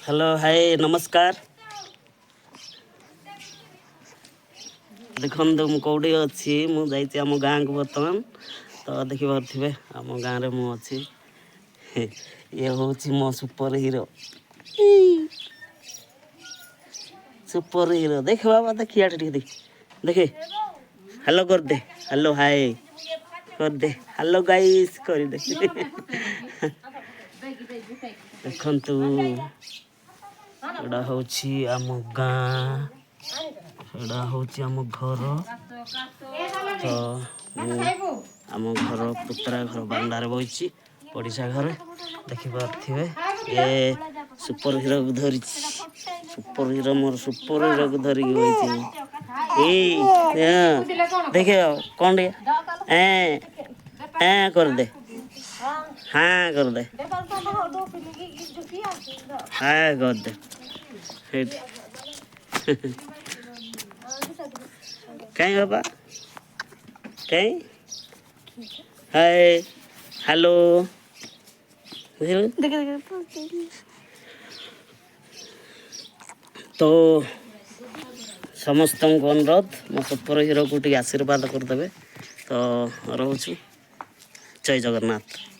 Hello hi नमस्कार। देखो मुझे कौटी अच्छी मुझे आम गाँव को बर्तमान तो देखिपे आम गाँव में मुझे ये हूँ मो सुपर हीरो सुपर हीरो देख बाबा देख इे देख देखे हेलो कर दे हेलो हाय कर दे हेलो गाइस कर दे देखु एटा हूँ आम गाँ एटा हूँ आम घर तो आम घर पुतरा घर बांडारे बही पड़िशा घर देखिपे ये सुपर हीरो को धरी सुपर हीरो मोर सुपर हीरो को धरिकी बही देखे कौन कर दे हाँ कर दे हाँ कर दे कहीं बाबा कहीं हाय हेलो तो समस्त अनुरोध मो सुपर हीरो को टी आशीर्वाद करदे तो रोचु जय जगन्नाथ।